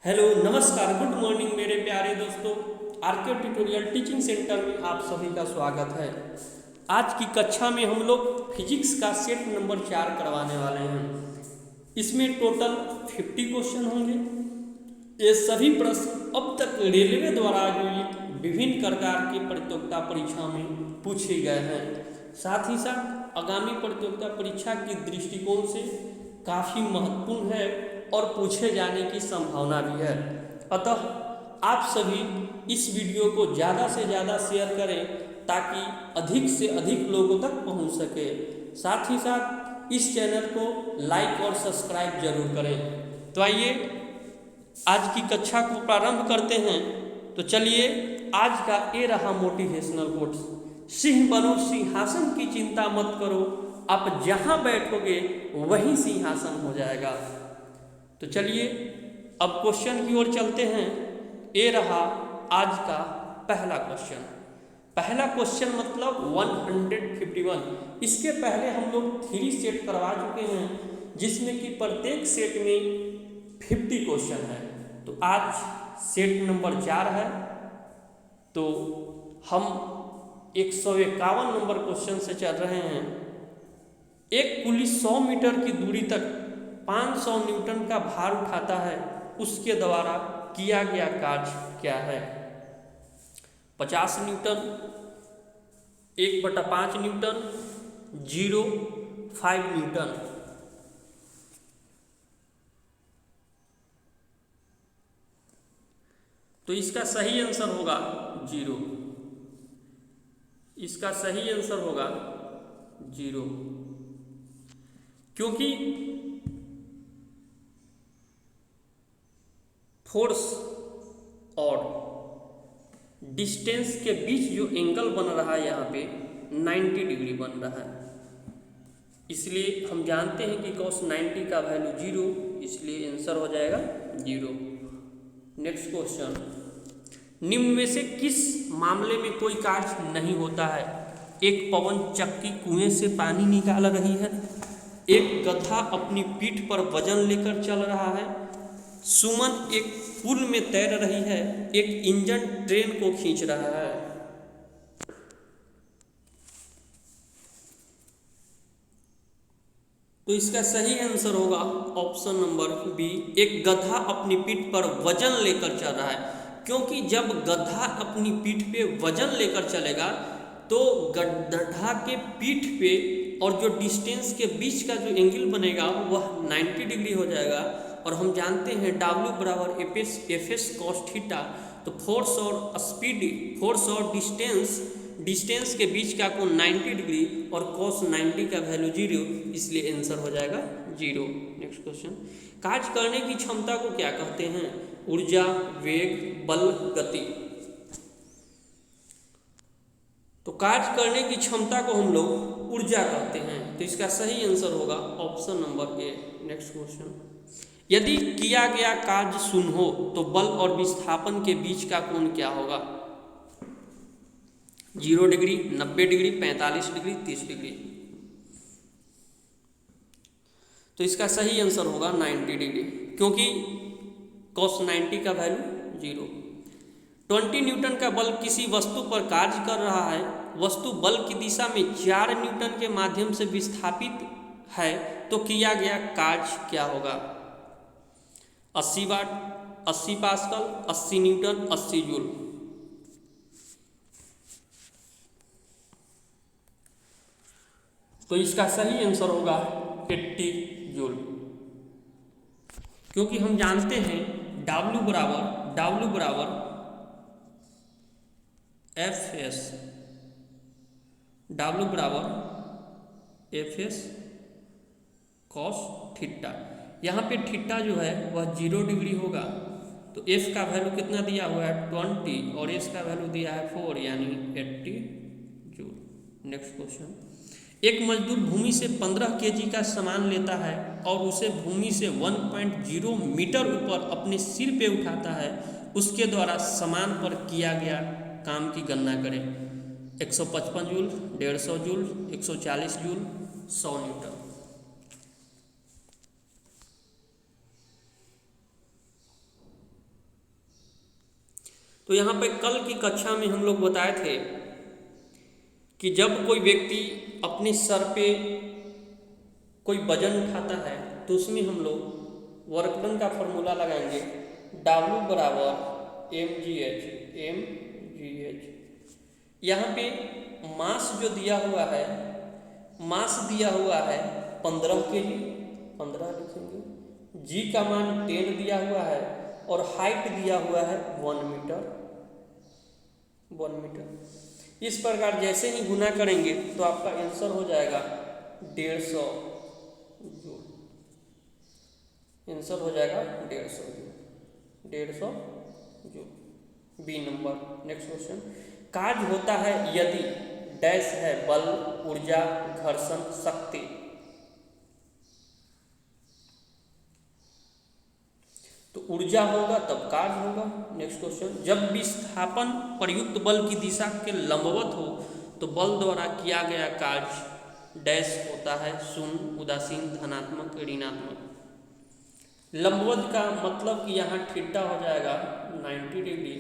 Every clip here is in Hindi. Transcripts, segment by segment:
हेलो नमस्कार गुड मॉर्निंग मेरे प्यारे दोस्तों। आरके ट्यूटोरियल टीचिंग सेंटर में आप सभी का स्वागत है। आज की कक्षा में हम लोग फिजिक्स का सेट नंबर 4 करवाने वाले हैं। इसमें टोटल 50 क्वेश्चन होंगे। ये सभी प्रश्न अब तक रेलवे द्वारा आयोजित विभिन्न प्रकार की प्रतियोगिता परीक्षा में पूछे गए हैं। साथ ही साथ आगामी प्रतियोगिता परीक्षा की दृष्टिकोण से काफ़ी महत्वपूर्ण है और पूछे जाने की संभावना भी है। अतः आप सभी इस वीडियो को ज़्यादा से ज़्यादा शेयर करें ताकि अधिक से अधिक लोगों तक पहुंच सके। साथ ही साथ इस चैनल को लाइक और सब्सक्राइब जरूर करें। तो आइए आज की कक्षा को प्रारंभ करते हैं। तो चलिए आज का ये रहा मोटिवेशनल कोट्स। सिंह बनो सिंहासन की चिंता मत करो, आप जहां बैठोगे वहीं सिंहासन हो जाएगा। तो चलिए अब क्वेश्चन की ओर चलते हैं। ये रहा आज का पहला क्वेश्चन। पहला क्वेश्चन मतलब 151। इसके पहले हम लोग 3 सेट करवा चुके हैं जिसमें कि प्रत्येक सेट में 50 क्वेश्चन है। तो आज सेट नंबर 4 है। तो हम 151 नंबर क्वेश्चन से चल रहे हैं। एक पुली 100 मीटर की दूरी तक 500 न्यूटन का भार उठाता है, उसके द्वारा किया गया कार्य क्या है? 50 न्यूटन, 1/5 न्यूटन, 0, 5 न्यूटन। तो इसका सही आंसर होगा 0। इसका सही आंसर होगा 0, क्योंकि फोर्स और डिस्टेंस के बीच जो एंगल बन रहा है यहाँ पे 90 डिग्री बन रहा है। इसलिए हम जानते हैं कि cos 90 का वैल्यू 0, इसलिए आंसर हो जाएगा 0। नेक्स्ट क्वेश्चन, निम्न में से किस मामले में कोई कार्य नहीं होता है? एक पवन चक्की कुएं से पानी निकाल रही है, एक गधा अपनी पीठ पर वजन लेकर चल रहा है, सुमन एक पुल में तैर रही है, एक इंजन ट्रेन को खींच रहा है। तो इसका सही आंसर होगा ऑप्शन नंबर बी, एक गधा अपनी पीठ पर वजन लेकर चल रहा है। क्योंकि जब गधा अपनी पीठ पे वजन लेकर चलेगा तो गधा के पीठ पे और जो डिस्टेंस के बीच का जो एंगल बनेगा वह 90 डिग्री हो जाएगा। और हम जानते हैं W बराबर एफ एस कॉस थीटा। तो फोर्स और स्पीड, फोर्स और डिस्टेंस के बीच का कोण 90 डिग्री और cos 90 का वैल्यू 0, इसलिए आंसर हो जाएगा 0। नेक्स्ट क्वेश्चन, कार्य करने की क्षमता को क्या कहते हैं? ऊर्जा, वेग, बल, गति। तो कार्य करने की क्षमता को हम लोग ऊर्जा कहते हैं। तो इसका सही आंसर होगा option number A. Next question, यदि किया गया कार्य शून्य हो तो बल और विस्थापन के बीच का कोण क्या होगा? 0 डिग्री, 90 डिग्री, 45 डिग्री, 30 डिग्री। तो इसका सही आंसर होगा 90 डिग्री, क्योंकि cos 90 का वैल्यू 0। 20 न्यूटन का बल किसी वस्तु पर कार्य कर रहा है, वस्तु बल की दिशा में 4 न्यूटन के माध्यम से विस्थापित है, तो किया गया कार्य क्या होगा? 80 वाट, 80 पास्कल, 80 न्यूटन, 80 जूल। तो इसका सही आंसर होगा 80 जूल, क्योंकि हम जानते हैं W बराबर एफ एस, W बराबर एफ एस कॉस थीटा। यहाँ पे थीटा जो है वह 0 डिग्री होगा। तो F का वैल्यू कितना दिया हुआ है 20 और S का वैल्यू दिया है 4, यानी 80 जूल। नेक्स्ट क्वेश्चन, एक मजदूर भूमि से 15 केजी का सामान लेता है और उसे भूमि से 1.0 मीटर ऊपर अपने सिर पे उठाता है, उसके द्वारा सामान पर किया गया काम की गणना करें। 155 जूल, 150 जूल, 140 जूल, 100 न्यूटन। तो यहाँ पे कल की कक्षा में हम लोग बताए थे कि जब कोई व्यक्ति अपने सर पे कोई वजन उठाता है तो उसमें हम लोग वर्क डन का फॉर्मूला लगाएंगे, W बराबर mgh। यहाँ पे मास जो दिया हुआ है, मास दिया हुआ है 15 kg, 15 लिखेंगे, जी का मान 10 दिया हुआ है और हाइट दिया हुआ है 1 मीटर। इस प्रकार जैसे ही गुना करेंगे तो आपका आंसर हो जाएगा 150 जूल। आंसर हो जाएगा 150 joule. B number. Next question, कार्य होता है यदि डैश है बल, ऊर्जा, घर्षण, शक्ति। तो ऊर्जा होगा तब कार्य होगा। नेक्स्ट क्वेश्चन, जब विस्थापन प्रयुक्त बल की दिशा के लंबवत हो तो बल द्वारा किया गया कार्य डैश होता है शून्य, उदासीन, धनात्मक, ऋणात्मक। लंबवत का मतलब कि यहाँ थीटा हो जाएगा 90 डिग्री,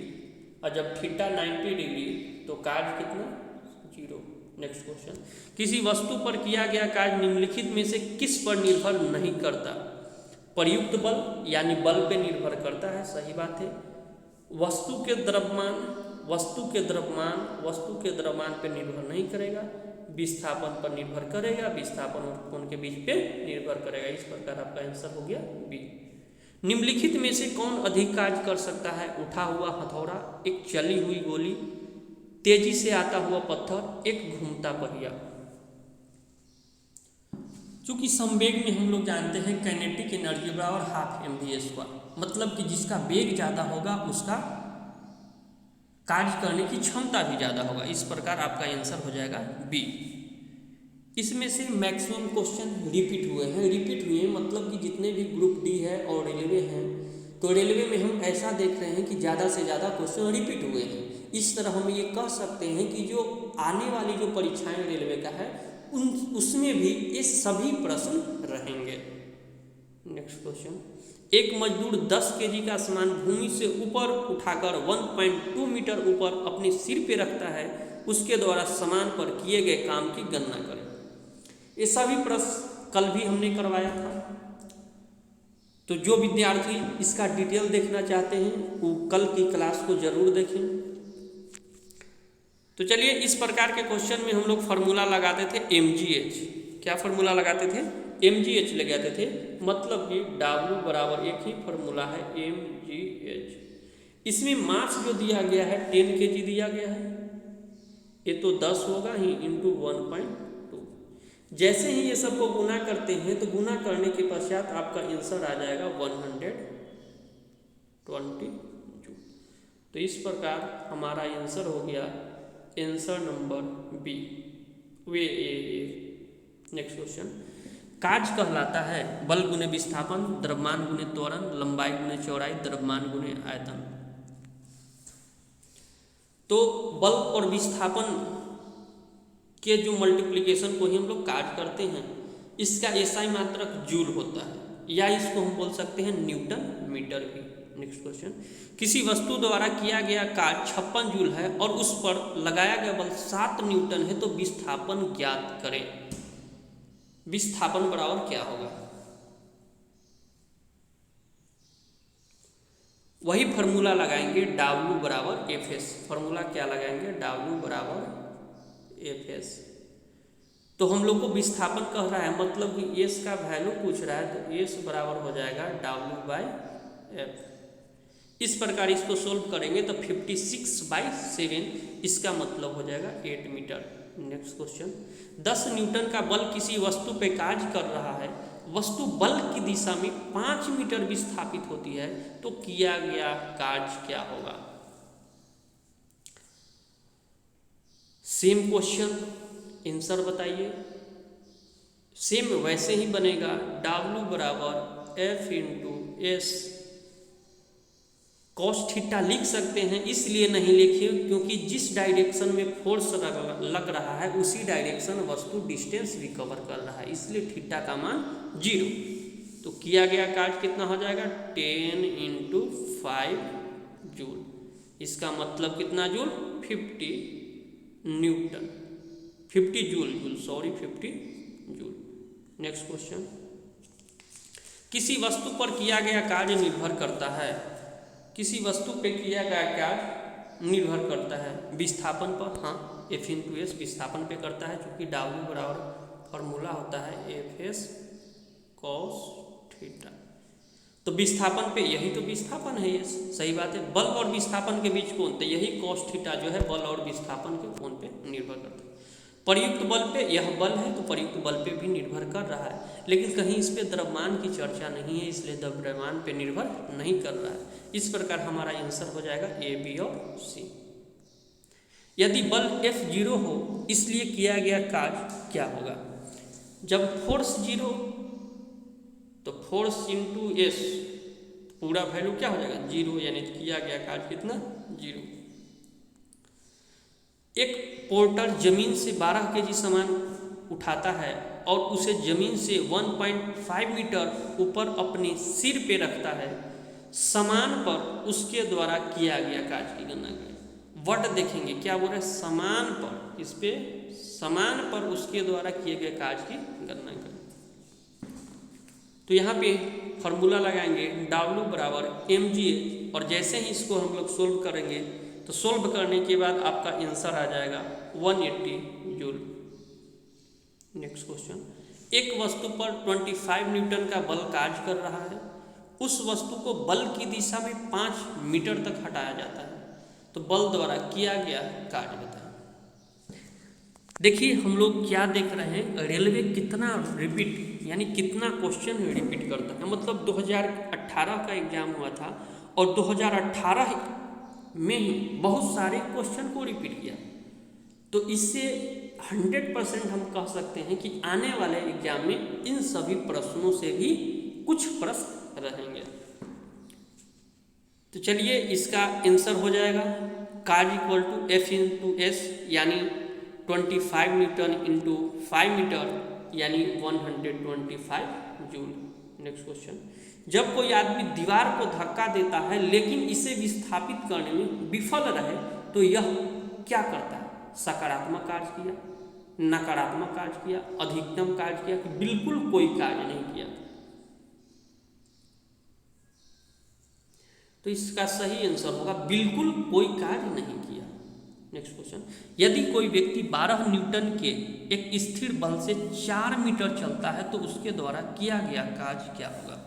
और जब थीटा 90 डिग्री तो कार्य कितना 0। नेक्स्ट क्वेश्चन, किसी वस्तु पर किया गया कार्य निम्नलिखित में से किस पर निर्भर नहीं करता। प्रयुक्त बल यानी बल पे निर्भर करता है, सही बात है। वस्तु के द्रव्यमान पे निर्भर नहीं करेगा, विस्थापन पर निर्भर करेगा, विस्थापन और कोण के बीच पे निर्भर करेगा। इस प्रकार आपका आंसर हो गया बी। निम्नलिखित में से कौन अधिक कार्य कर सकता है। उठा हुआ हथौड़ा, एक चली हुई गोली, तेजी से आता हुआ पत्थर, एक घूमता पहिया। चूंकि संवेग में हम लोग जानते हैं काइनेटिक एनर्जी बराबर हाफ mv², मतलब कि जिसका वेग ज़्यादा होगा उसका कार्य करने की क्षमता भी ज़्यादा होगा। इस प्रकार आपका आंसर हो जाएगा बी। इसमें से मैक्सिमम क्वेश्चन रिपीट हुए मतलब कि जितने भी ग्रुप डी है और रेलवे हैं, तो रेलवे में हम ऐसा देख रहे हैं कि ज़्यादा से ज़्यादा क्वेश्चन रिपीट हुए हैं। इस तरह हम ये कह सकते हैं कि जो आने वाली जो परीक्षाएं रेलवे का है उसमें भी ये सभी प्रश्न रहेंगे। नेक्स्ट क्वेश्चन, एक मजदूर 10 kg का सामान भूमि से ऊपर उठाकर 1.2 मीटर ऊपर अपने सिर पे रखता है, उसके द्वारा सामान पर किए गए काम की गणना करें। ये सभी प्रश्न कल भी हमने करवाया था, तो जो विद्यार्थी इसका डिटेल देखना चाहते हैं वो कल की क्लास को जरूर देखें। तो चलिए, इस प्रकार के क्वेश्चन में हम लोग फार्मूला लगाते थे mgh। क्या फार्मूला लगाते थे, mgh लगाते थे, मतलब कि W बराबर एक ही फार्मूला है mgh। इसमें मास जो दिया गया है 10 kg दिया गया है, ये तो 10 होगा ही इंटू 1.2। जैसे ही ये सबको गुना करते हैं तो गुना करने के पश्चात आपका आंसर आ जाएगा 120 जूल। तो इस प्रकार हमारा आंसर हो गया आंसर नंबर बी, वे ए। नेक्स्ट क्वेश्चन, कार्य कहलाता है बल गुने विस्थापन, द्रव्यमान गुने त्वरण, लंबाई गुने चौड़ाई, द्रव्यमान गुने आयतन। तो बल और विस्थापन के जो मल्टीप्लिकेशन को ही हम लोग कार्य करते हैं, इसका एसआई मात्रक जूल होता है, या इसको हम बोल सकते हैं न्यूटन मीटर भी। नेक्स्ट क्वेश्चन, किसी वस्तु द्वारा किया गया कार्य 56 जूल है और उस पर लगाया गया बल 7 न्यूटन है, तो विस्थापन ज्ञात करें। विस्थापन बराबर क्या होगा, वही फार्मूला लगाएंगे W बराबर Fs। फार्मूला क्या लगाएंगे, W बराबर Fs। तो हम लोग को विस्थापन कह रहा है, मतलब कि S का वैल्यू पूछ रहा है, तो S बराबर हो जाएगा W/F। इस प्रकार इसको सोल्व करेंगे तो 56/7, इसका मतलब हो जाएगा 8 मीटर। नेक्स्ट क्वेश्चन, 10 न्यूटन का बल किसी वस्तु पे कार्य कर रहा है, वस्तु बल की दिशा में 5 मीटर विस्थापित होती है, तो किया गया कार्य क्या होगा। सेम क्वेश्चन, आंसर बताइए। सेम वैसे ही बनेगा, W बराबर F into S। Cos theta लिख सकते हैं, इसलिए नहीं लिखिए क्योंकि जिस डायरेक्शन में फोर्स लग रहा है उसी डायरेक्शन वस्तु डिस्टेंस भी कवर कर रहा है, इसलिए थीटा का मान 0। तो किया गया कार्य कितना हो जाएगा 10 × 5 जूल। इसका मतलब कितना joule? 50 Newton, 50 joule, sorry 50 joule. Next question, किसी वस्तु पर किया गया कार्य निर्भर करता है, किसी वस्तु पे किया गया कार्य निर्भर करता है विस्थापन पर। हाँ, F/S विस्थापन पे करता है, क्योंकि W बराबर फॉर्मूला होता है Fs cos थीटा। तो विस्थापन पे, यही तो विस्थापन है, ये सही बात है। बल और विस्थापन के बीच कोण, तो यही cos थीटा जो है बल और विस्थापन के कोण पे निर्भर करता है। प्रयुक्त बल पे, यह बल है तो प्रयुक्त बल पे भी निर्भर कर रहा है, लेकिन कहीं इस पे द्रव्यमान की चर्चा नहीं है, इसलिए द्रव्यमान पे निर्भर नहीं कर रहा है। इस प्रकार हमारा आंसर हो जाएगा A, B और C। यदि बल F0 हो, इसलिए किया गया कार्य क्या होगा? जब फोर्स 0 तो फोर्स इंटू S, पूरा वैल्यू क्या हो जाएगा? 0, यानी किया गया कार्य कितना? 0। एक पोर्टर जमीन से 12 kg सामान उठाता है और उसे जमीन से 1.5 मीटर ऊपर अपने सिर पे रखता है। सामान पर उसके द्वारा किया गया कार्य की गणना करें। वर्ड देखेंगे क्या बोल रहे हैं? सामान पर, इस पे सामान पर उसके द्वारा किए गए कार्य की गणना करें। तो यहाँ पे फॉर्मूला लगाएंगे W बराबर mgA, और जैसे ही इसको हम लोग सोल्व करेंगे तो सोल्व करने के बाद आपका आंसर आ जाएगा 180 जूल। नेक्स्ट क्वेश्चन, एक वस्तु पर 25 न्यूटन का बल कार्य कर रहा है। उस वस्तु को बल की दिशा में 5 मीटर तक हटाया जाता है, तो बल द्वारा किया गया कार्य बताएं। देखिए हम लोग क्या देख रहे हैं, रेलवे कितना रिपीट, यानी कितना क्वेश्चन रिपीट करता है। मतलब 2018 का एग्जाम हुआ था और 2018 में ही बहुत सारे क्वेश्चन को रिपीट किया, तो इससे 100% हम कह सकते हैं कि आने वाले एग्जाम में इन सभी प्रश्नों से भी कुछ प्रश्न रहेंगे। तो चलिए इसका आंसर हो जाएगा कार्य इक्वल टू F/S, यानी 25 न्यूटन इंटू 5 मीटर, यानी 125 जूल। नेक्स्ट क्वेश्चन, जब कोई आदमी दीवार को धक्का देता है लेकिन इसे विस्थापित करने में विफल रहे, तो यह क्या करता है? सकारात्मक कार्य किया, नकारात्मक कार्य किया, अधिकतम कार्य किया, कि बिल्कुल कोई कार्य नहीं किया? तो इसका सही आंसर होगा बिल्कुल कोई कार्य नहीं किया। नेक्स्ट क्वेश्चन, यदि कोई व्यक्ति 12 न्यूटन के एक स्थिर बल से 4 मीटर चलता है तो उसके द्वारा किया गया कार्य क्या होगा?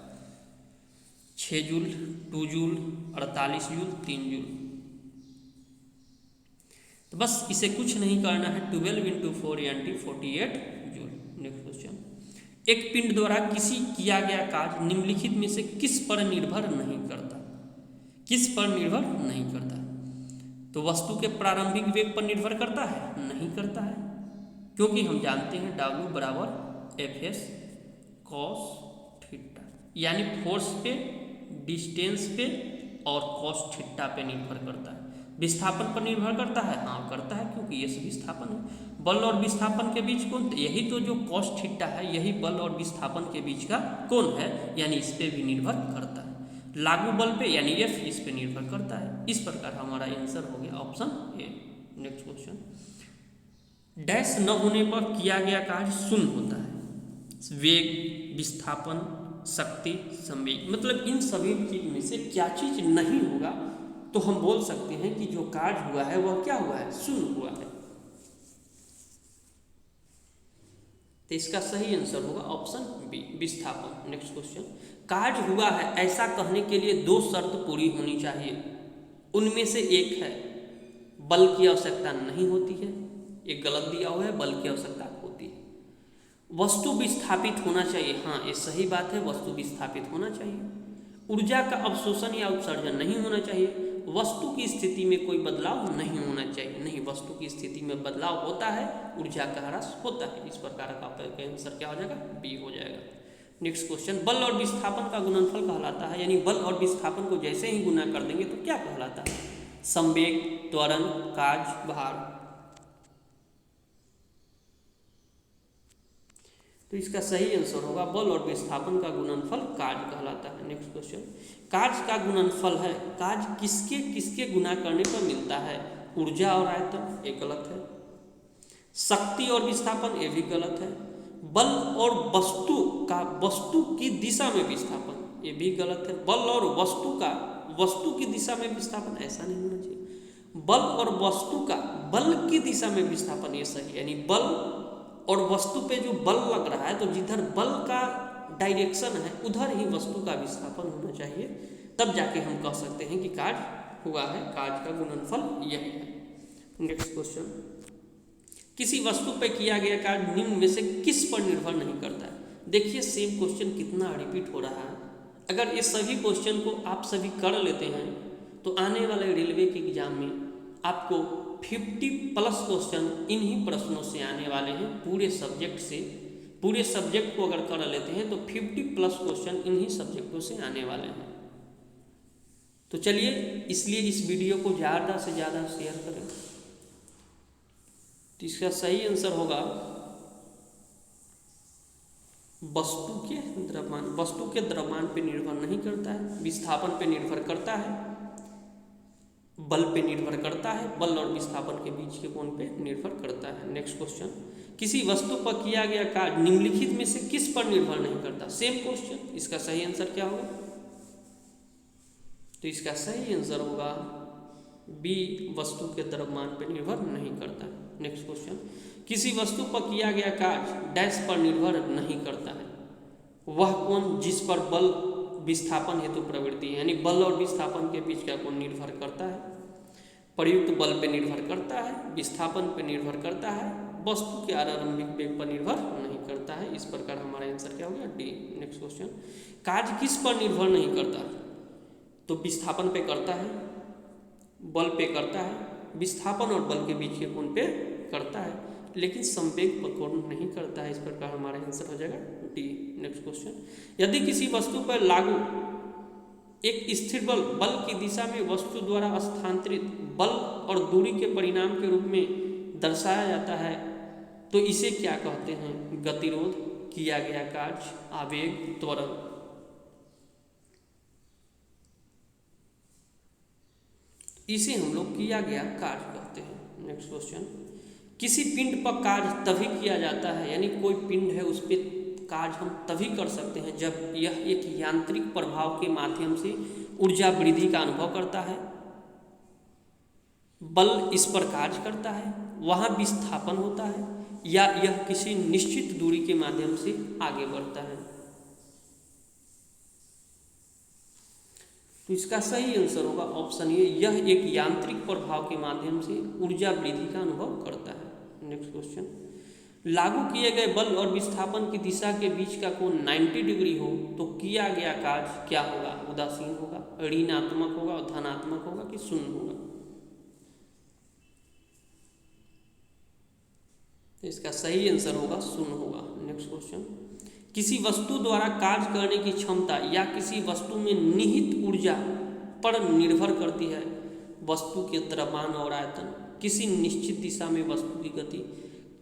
6 जूल, 2 जूल, 48 जूल, 3 जूल। तो बस इसे कुछ नहीं करना है, 12 इंटू 4 यानी 48 जूल। नेक्स्ट क्वेश्चन, एक पिंड द्वारा किसी किया गया कार्य निम्नलिखित में से किस पर निर्भर नहीं करता? किस पर निर्भर नहीं करता? तो वस्तु के प्रारंभिक वेग पर निर्भर करता है? नहीं करता है, क्योंकि हम जानते हैं W बराबर Fs cos थीटा, यानी फोर्स पे, डिस्टेंस पे और cos थीटा पे निर्भर करता है। विस्थापन पर निर्भर करता है? हाँ करता है, क्योंकि ये विस्थापन है। बल और विस्थापन के बीच कोण, तो यही तो जो cos थीटा है यही बल और विस्थापन के बीच का कोण है, यानी इस पे भी निर्भर करता है। लागू बल पे यानी F इस पे निर्भर करता है। इस प्रकार हमारा आंसर हो गया option A. Next question, dash न होने पर किया गया कार्य शून्य होता है। वेग, विस्थापन, शक्ति, संवेग, मतलब इन सभी चीज में से क्या चीज नहीं होगा, तो हम बोल सकते हैं कि जो कार्य हुआ है वह क्या हुआ है? शून्य हुआ है। तो इसका सही आंसर होगा ऑप्शन बी, विस्थापन। नेक्स्ट क्वेश्चन, कार्य हुआ है ऐसा कहने के लिए 2 शर्त पूरी होनी चाहिए। उनमें से एक है बल की आवश्यकता नहीं होती है, एक गलत दिया हुआ है, बल की आवश्यकता होती है। वस्तु विस्थापित होना चाहिए, हाँ ये सही बात है, वस्तु विस्थापित होना चाहिए। ऊर्जा का अवशोषण या उत्सर्जन नहीं होना चाहिए। वस्तु की स्थिति में कोई बदलाव नहीं होना चाहिए, नहीं वस्तु की स्थिति में बदलाव होता है, ऊर्जा का ह्रास होता है। इस प्रकार का आपका आंसर क्या हो जाएगा? बी हो जाएगा। नेक्स्ट क्वेश्चन, बल और विस्थापन का गुणनफल कहलाता है, यानी बल और विस्थापन को जैसे ही गुना कर देंगे तो क्या कहलाता है? संवेग, त्वरण, कार्य, भार। तो इसका सही आंसर होगा बल और विस्थापन का गुणनफल कार्य कहलाता है। नेक्स्ट क्वेश्चन, कार्य का गुणनफल है कार्य किसके किसके गुना करने पर मिलता है? ऊर्जा और आयतन, ये गलत है। शक्ति और विस्थापन, ये भी गलत है। बल और वस्तु की दिशा में विस्थापन, ये भी गलत है। बल और वस्तु की दिशा में विस्थापन, ऐसा नहीं होना चाहिए। बल और वस्तु का बल की दिशा में विस्थापन, ये सही है। यानी बल और वस्तु पे जो बल लग रहा है तो जिधर बल का डायरेक्शन है उधर ही वस्तु का विस्थापन होना चाहिए, तब जाके हम कह सकते हैं कि कार्य हुआ है। कार्य का गुणनफल यही है। नेक्स्ट क्वेश्चन, किसी वस्तु पर किया गया कार्य निम्न में से किस पर निर्भर नहीं करता है? देखिए सेम क्वेश्चन कितना रिपीट हो रहा है। अगर इस सभी क्वेश्चन को आप सभी कर लेते हैं तो आने वाले रेलवे के एग्जाम में आपको 50+ क्वेश्चन इन्हीं प्रश्नों से आने वाले हैं। पूरे सब्जेक्ट से, पूरे सब्जेक्ट को अगर कर लेते हैं तो 50+ क्वेश्चन इन्हीं सब्जेक्टों से आने वाले हैं। तो चलिए, इसलिए इस वीडियो को ज़्यादा से ज़्यादा शेयर करें। तो इसका सही आंसर होगा वस्तु के द्रव्यमान पे निर्भर नहीं करता है, विस्थापन पे निर्भर करता है, बल पे निर्भर करता है, बल और विस्थापन के बीच के कोण पे निर्भर करता है। नेक्स्ट क्वेश्चन, किसी वस्तु पर किया गया कार्य निम्नलिखित में से किस पर निर्भर नहीं करता? सेम क्वेश्चन, इसका सही आंसर क्या होगा? तो इसका सही आंसर होगा बी, वस्तु के द्रव्यमान पर निर्भर नहीं करता। नेक्स्ट क्वेश्चन, किसी वस्तु पर किया गया कार्य डैश पर निर्भर नहीं करता है। वह कोण जिस पर बल विस्थापन हेतु प्रवृत्ति है, यानी बल और विस्थापन के बीच का कोण निर्भर करता है। प्रयुक्त बल पर निर्भर करता है, विस्थापन पर निर्भर करता है, वस्तु के आरंभिक वेग पर निर्भर नहीं करता है। इस प्रकार हमारा आंसर क्या होगा? डी। नेक्स्ट क्वेश्चन, कार्य किस पर निर्भर नहीं करता? तो विस्थापन पे करता है, बल पे करता है, विस्थापन और बल के बीच के कोण पे करता है, लेकिन संवेग पर कोण नहीं करता है। इस प्रकार हमारा आंसर हो जाएगा डी। नेक्स्ट क्वेश्चन, यदि किसी वस्तु पर लागू एक स्थिर बल की दिशा में वस्तु द्वारा स्थानांतरित बल और दूरी के परिणाम के रूप में दर्शाया जाता है तो इसे क्या कहते हैं? गतिरोध, किया गया कार्य, आवेग, त्वरण। इसे हम लोग किया गया कार्य कहते हैं। नेक्स्ट क्वेश्चन, किसी पिंड पर कार्य तभी किया जाता है, यानी कोई पिंड है उस पर कार्य हम तभी कर सकते हैं जब यह एक यांत्रिक प्रभाव के माध्यम से ऊर्जा वृद्धि का अनुभव करता है, बल इस पर कार्य करता है, वहाँ विस्थापन होता है, या यह किसी निश्चित दूरी के माध्यम से आगे बढ़ता है। तो इसका सही आंसर होगा ऑप्शन ए, यह एक यांत्रिक प्रभाव के माध्यम से ऊर्जा वृद्धि का अनुभव करता है। नेक्स्ट क्वेश्चन, लागू किए गए बल और विस्थापन की दिशा के बीच का कोण 90 डिग्री हो तो किया गया कार्य क्या होगा? उदासीन होगा, ऋणात्मक होगा, धनात्मक होगा कि शून्य होगा? तो इसका सही आंसर होगा शून्य होगा। नेक्स्ट क्वेश्चन, किसी वस्तु द्वारा कार्य करने की क्षमता या किसी वस्तु में निहित ऊर्जा पर निर्भर करती है वस्तु के द्रव्यमान और आयतन, किसी निश्चित दिशा में वस्तु की गति,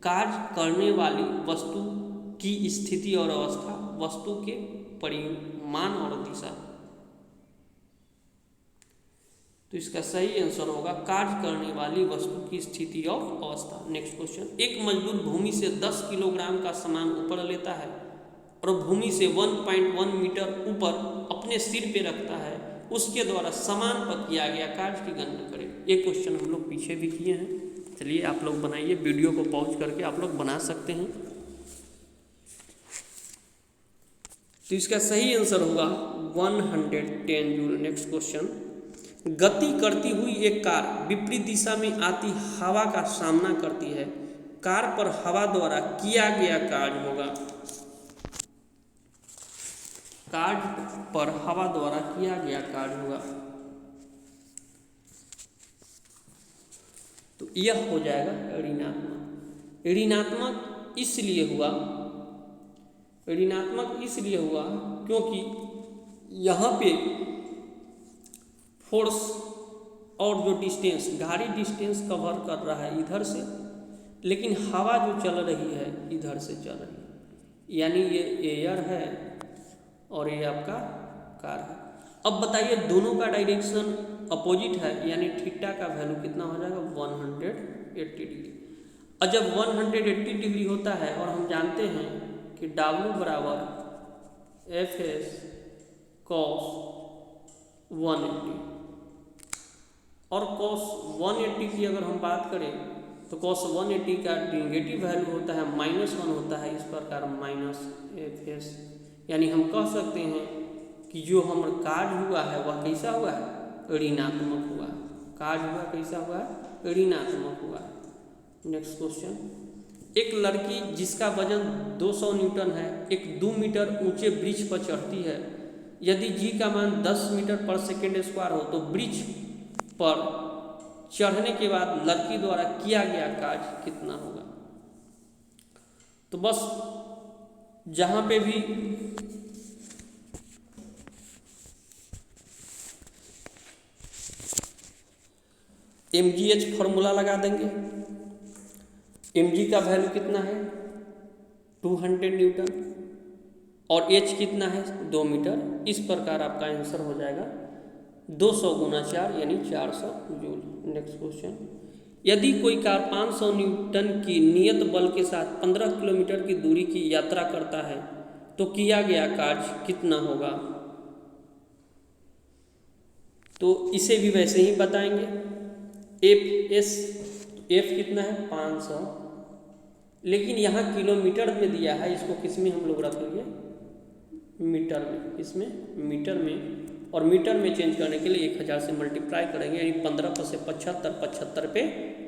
कार्य करने वाली वस्तु की स्थिति और अवस्था, वस्तु के परिमाण और दिशा। तो इसका सही आंसर होगा कार्य करने वाली वस्तु की स्थिति और अवस्था। नेक्स्ट क्वेश्चन, एक मजदूर भूमि से 10 किलोग्राम का सामान ऊपर लेता है और भूमि से 1.1 मीटर ऊपर अपने सिर पे रखता है, उसके द्वारा सामान पर किया गया कार्य की गणना करें। ये क्वेश्चन हम लोग पीछे भी किए हैं। चलिए आप लोग बनाइए, वीडियो को पॉज करके आप लोग बना सकते हैं। तो इसका सही आंसर होगा 110 जूल। नेक्स्ट क्वेश्चन, गति करती हुई एक कार विपरीत दिशा में आती हवा का सामना करती है, कार पर हवा द्वारा किया गया कार्य होगा। कार्य पर हवा द्वारा किया गया कार्य होगा, तो यह हो जाएगा ऋणात्मक। ऋणात्मक इसलिए हुआ क्योंकि यहाँ पे फोर्स और जो डिस्टेंस, गाड़ी डिस्टेंस कवर कर रहा है इधर से, लेकिन हवा जो चल रही है इधर से चल रही है, यानी ये एयर है और ये आपका कार है। अब बताइए दोनों का डायरेक्शन अपोजिट है, यानी थीटा का वैल्यू कितना हो जाएगा 180 डिग्री। और जब 180 डिग्री होता है और हम जानते हैं कि W बराबर एफ एस कॉस 180, और कॉस 180 की अगर हम बात करें तो कॉस 180 का नेगेटिव वैल्यू होता है -1 होता है, इस प्रकार -FS, यानी हम कह सकते हैं कि जो हम कार्य हुआ है वह कैसा हुआ है, ऋणात्मक हुआ। कार्य हुआ कैसा हुआ है, ऋणात्मक हुआ। नेक्स्ट क्वेश्चन, एक लड़की जिसका वजन 200 न्यूटन है एक 2 मीटर ऊंचे ब्रिज पर चढ़ती है। यदि g का मान 10 मीटर पर सेकेंड स्क्वायर हो तो ब्रिज पर चढ़ने के बाद लड़की द्वारा किया गया कार्य कितना होगा। तो बस जहां पे भी mgh फॉर्मूला लगा देंगे। mg का वैल्यू कितना है 200 न्यूटन और h कितना है 2 मीटर। इस प्रकार आपका आंसर हो जाएगा 200 गुना 4 यानी 400 जूल। नेक्स्ट क्वेश्चन, यदि कोई कार 500 न्यूटन की नियत बल के साथ 15 किलोमीटर की दूरी की यात्रा करता है तो किया गया कार्य कितना होगा। तो इसे भी वैसे ही बताएंगे। F कितना है 500, लेकिन यहाँ किलोमीटर में दिया है, इसको किस में हम लोग रखेंगे मीटर में। इसमें मीटर में, और मीटर में चेंज करने के लिए 1000 से मल्टीप्लाई करेंगे, यानी 15 पर से 75, 75 पे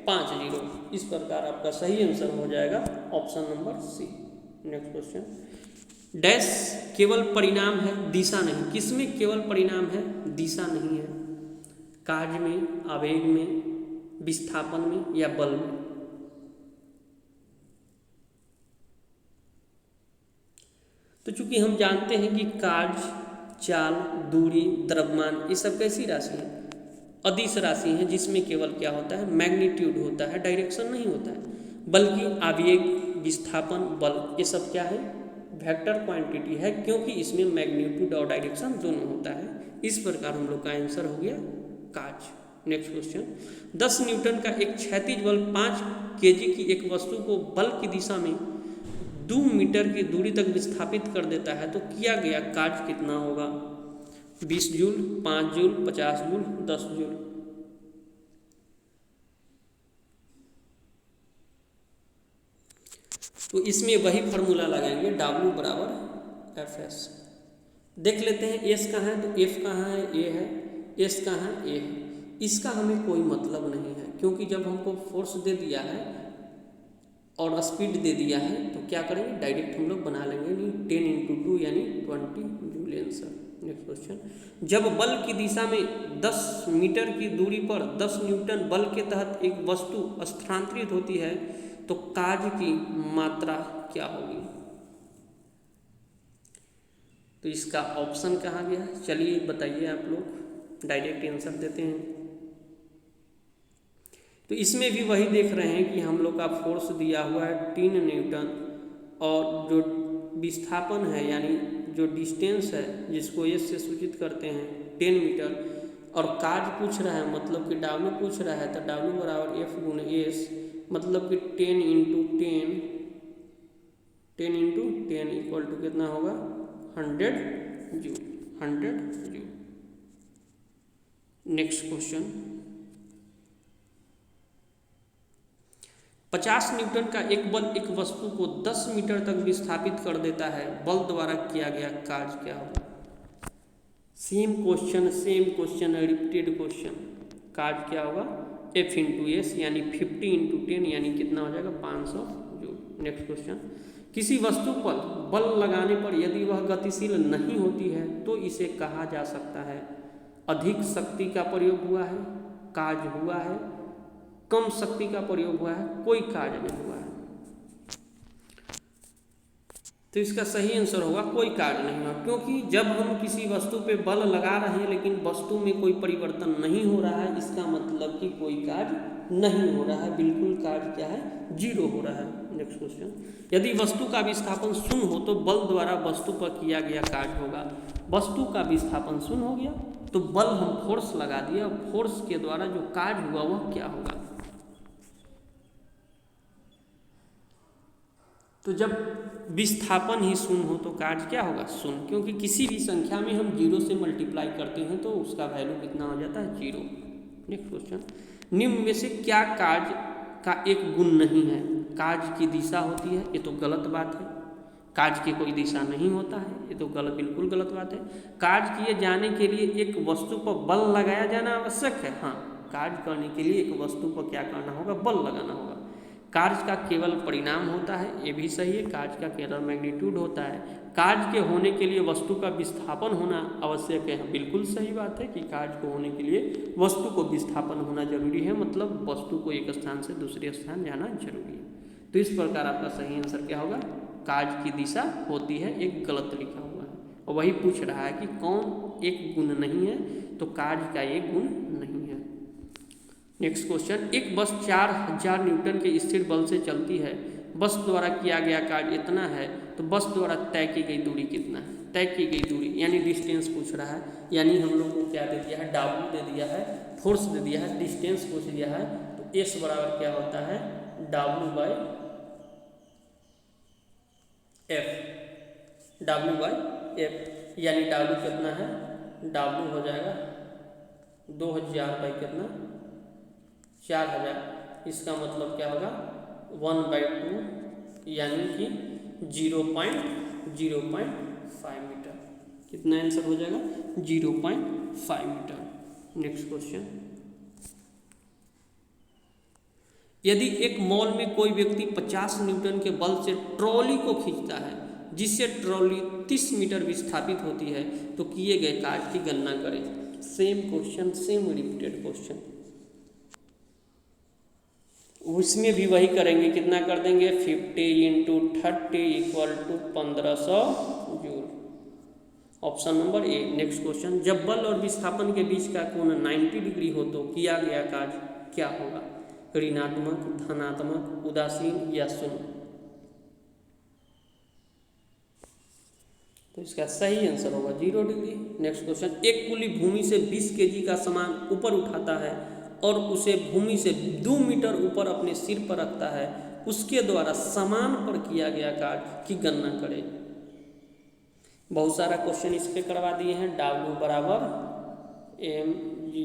5 जीरो। इस प्रकार आपका सही आंसर हो जाएगा option number C. Next question, dash केवल परिणाम है दिशा नहीं। किसमें केवल परिणाम है दिशा नहीं है, कार्य में, आवेग में, विस्थापन में या बल में। तो चूंकि हम जानते हैं कि कार्य, चाल, दूरी, द्रव्यमान ये सब कैसी राशि है, अदिश राशि है, जिसमें केवल क्या होता है मैग्नीट्यूड होता है, डायरेक्शन नहीं होता है, बल्कि आवेग, विस्थापन, बल ये सब क्या है वेक्टर क्वांटिटी है, क्योंकि इसमें मैग्नीट्यूड और डायरेक्शन दोनों होता है। इस प्रकार हम लोग का आंसर हो गया कार्य। नेक्स्ट क्वेश्चन, 10 न्यूटन का एक क्षैतिज बल 5 kg की एक वस्तु को बल की दिशा में 2 मीटर की दूरी तक विस्थापित कर देता है तो किया गया कार्य कितना होगा। 20 जूल, 5 जूल, 50 जूल, 10 जूल। तो इसमें वही फार्मूला लगाएंगे W बराबर FS। देख लेते हैं S कहाँ है, तो F कहाँ है, A है, S कहाँ है, A है। इसका हमें कोई मतलब नहीं है, क्योंकि जब हमको फोर्स दे दिया है और स्पीड दे दिया है तो क्या करेंगे डायरेक्ट हम लोग बना लेंगे, 10 × 2 यानी 20 जूल आंसर। नेक्स्ट क्वेश्चन, जब बल की दिशा में 10 मीटर की दूरी पर 10 न्यूटन बल के तहत एक वस्तु स्थानांतरित होती है तो कार्य की मात्रा क्या होगी। तो इसका ऑप्शन कहाँ गया, चलिए बताइए आप लोग, डायरेक्ट आंसर देते हैं। तो इसमें भी वही देख रहे हैं कि हम लोग का फोर्स दिया हुआ है 3 न्यूटन और जो विस्थापन है यानी जो डिस्टेंस है जिसको S से सूचित करते हैं 10 मीटर, और कार्य पूछ रहा है मतलब कि W पूछ रहा है तो W बराबर F गुना S, मतलब कि 10 × 10 इक्वल टू कितना होगा 100 joule, 100 joule. Next question, 50 Newton का एक बल एक वस्तु को 10 मीटर तक विस्थापित कर देता है, बल द्वारा किया गया कार्य क्या होगा। Same question repeated question. कार्य क्या होगा F × S यानी 50 × 10 यानी कितना हो जाएगा 500 जूल। नेक्स्ट क्वेश्चन, किसी वस्तु पर बल लगाने पर यदि वह गतिशील नहीं होती है तो इसे कहा जा सकता है अधिक शक्ति का प्रयोग हुआ है, कार्य हुआ है, कम शक्ति का प्रयोग हुआ है, कोई कार्य नहीं हुआ है। तो इसका सही आंसर होगा कोई कार्य नहीं हुआ, क्योंकि जब हम किसी वस्तु पे बल लगा रहे हैं लेकिन वस्तु में कोई परिवर्तन नहीं हो रहा है, इसका मतलब कि कोई कार्य नहीं हो रहा है, बिल्कुल कार्य क्या है, जीरो हो रहा है। नेक्स्ट क्वेश्चन, यदि वस्तु का विस्थापन शून्य हो तो बल द्वारा वस्तु पर किया गया कार्य होगा। वस्तु का विस्थापन शून्य हो गया तो बल हम फोर्स लगा दिया, फोर्स के द्वारा जो कार्य हुआ वह क्या होगा। तो जब विस्थापन ही शून्य हो तो कार्य क्या होगा, शून्य, क्योंकि किसी भी संख्या में हम जीरो से मल्टीप्लाई करते हैं तो उसका वैल्यू कितना हो जाता है, जीरो। नेक्स्ट क्वेश्चन, निम्न में से क्या कार्य का एक गुण नहीं है। कार्य की दिशा होती है, ये तो गलत बात है। कार्य की कोई दिशा नहीं होता है, ये तो गलत, बिल्कुल गलत बात है। कार्य किए जाने के लिए एक वस्तु पर बल लगाया जाना आवश्यक है। हाँ, कार्य करने के लिए एक वस्तु पर क्या करना होगा, बल लगाना होगा। कार्य का केवल परिणाम होता है, ये भी सही है। कार्य का केवल मैग्नीट्यूड होता है। कार्य के होने के लिए वस्तु का विस्थापन होना आवश्यक है, बिल्कुल सही बात है कि कार्य को होने के लिए वस्तु को विस्थापन होना जरूरी है, मतलब वस्तु को एक स्थान से दूसरे स्थान जाना जरूरी है। तो इस प्रकार आपका सही आंसर क्या होगा, कार्य की दिशा होती है, एक गलत लिखा हुआ है। और वही पूछ रहा है कि कौन एक गुण नहीं है, तो कार्य का एक गुण नहीं है। नेक्स्ट क्वेश्चन, एक बस 4000 न्यूटन के स्थिर बल से चलती है। बस द्वारा किया गया कार्य इतना है, तो बस द्वारा तय की गई दूरी कितना है। तय की गई दूरी यानी डिस्टेंस पूछ रहा है, यानी हम लोग को क्या दे दिया है, W दे दिया है, फोर्स दे दिया है, डिस्टेंस पूछ दिया है। तो S बराबर क्या होता है, W/F, यानी W कितना है, W हो जाएगा 2000 बाई कितना, 4000। इसका मतलब क्या होगा 1/2, यानी कि 0.05 मीटर। कितना आंसर हो जाएगा, 0.5 मीटर। नेक्स्ट क्वेश्चन, यदि एक मॉल में कोई व्यक्ति 50 न्यूटन के बल से ट्रॉली को खींचता है, जिससे ट्रॉली 30 मीटर विस्थापित होती है, तो किए गए कार्य की गणना करें। Same question, same repeated question, उसमें भी वही करेंगे। कितना कर देंगे, 50 × 30 = 1500 joule. Option number A. Next question, जब बल और विस्थापन के बीच का कोण 90 डिग्री हो तो किया गया कार्य क्या होगा, ऋणात्मक, धनात्मक, उदासीन या शून्य। तो इसका सही आंसर होगा 0 डिग्री। नेक्स्ट क्वेश्चन, एक कुली भूमि से 20 kg का सामान ऊपर उठाता है और उसे भूमि से 2 मीटर ऊपर अपने सिर पर रखता है, उसके द्वारा सामान पर किया गया कार्य की गणना करें। बहुत सारा क्वेश्चन इस पे करवा दिए हैं। W बराबर mg,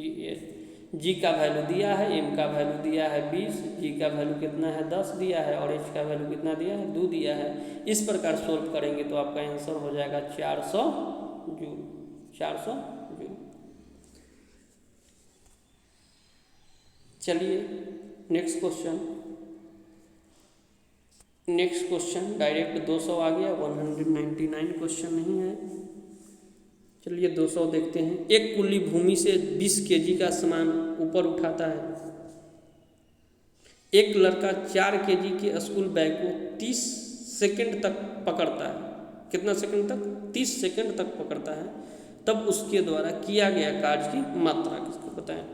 G का वैल्यू दिया है, M का वैल्यू दिया है 20, G का वैल्यू कितना है 10 दिया है, और H का वैल्यू कितना दिया है 2 दिया है। इस प्रकार सोल्व करेंगे तो आपका आंसर हो जाएगा 400 जूल। 400 जूल। चलिए next question. Next question direct 200 आ गया, 199 क्वेश्चन नहीं है। चलिए 200 देखते हैं। एक कुल्ली भूमि से 20 kg का सामान ऊपर उठाता है। एक लड़का 4 kg के स्कूल बैग को 30 सेकंड तक पकड़ता है। कितना सेकंड तक, 30 सेकंड तक पकड़ता है। तब उसके द्वारा किया गया कार्य की मात्रा किसको बताएं।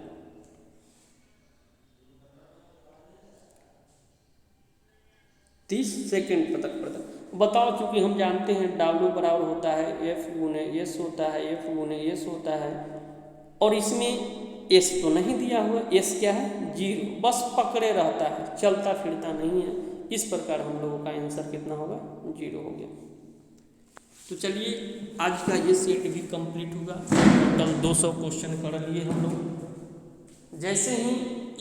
तीस सेकेंड तक बताओ। चूंकि हम जानते हैं W बराबर होता है F × S होता है, F × S होता है, और इसमें S तो नहीं दिया हुआ। S क्या है, 0, बस पकड़े रहता है, चलता फिरता नहीं है। इस प्रकार हम लोगों का आंसर कितना होगा, 0 हो गया। तो चलिए आज का ये सेट भी कंप्लीट होगा। टोटल 200 क्वेश्चन कर लिए हम लोग। जैसे ही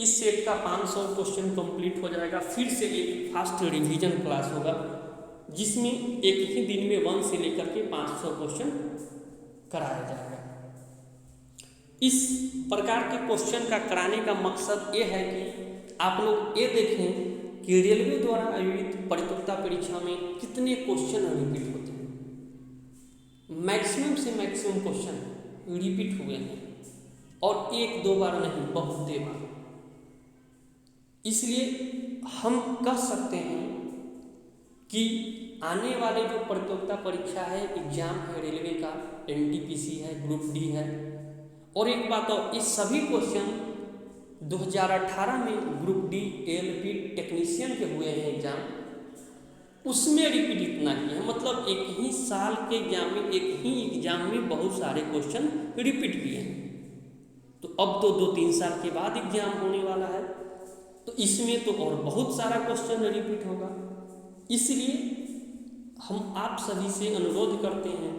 इस सेट का 500 क्वेश्चन कंप्लीट हो जाएगा, फिर से एक फास्ट रिवीजन क्लास होगा, जिसमें एक ही दिन में 1 से लेकर के 500 क्वेश्चन कराया जाएगा। इस प्रकार के क्वेश्चन का कराने का मकसद ये है कि आप लोग ये देखें कि रेलवे द्वारा आयोजित परिपक्वता परीक्षा में कितने क्वेश्चन रिपीट होते हैं। मैक्सिमम से मैक्सिमम क्वेश्चन रिपीट हुए हैं, और 1-2 बार नहीं, बहुत बार। इसलिए हम कह सकते हैं कि आने वाले जो प्रतियोगिता परीक्षा है, एग्जाम है रेलवे का, एनटीपीसी है, ग्रुप डी है, और एक बात और, ये सभी क्वेश्चन 2018 में ग्रुप डी एएलपी टेक्नीशियन के हुए हैं एग्जाम, उसमें रिपीट इतना किया है। मतलब एक ही साल के एग्जाम में, एक ही एग्जाम में बहुत सारे क्वेश्चन रिपीट किए हैं। तो अब तो 2-3 साल के बाद एग्जाम होने वाला है, तो इसमें तो और बहुत सारा क्वेश्चन रिपीट होगा। इसलिए हम आप सभी से अनुरोध करते हैं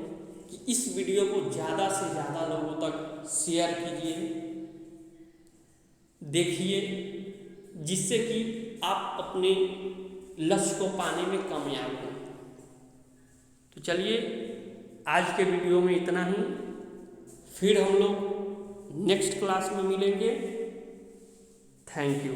कि इस वीडियो को ज़्यादा से ज़्यादा लोगों तक शेयर कीजिए, देखिए, जिससे कि आप अपने लक्ष्य को पाने में कामयाब हों। तो चलिए, आज के वीडियो में इतना ही। फिर हम लोग नेक्स्ट क्लास में मिलेंगे। Thank you.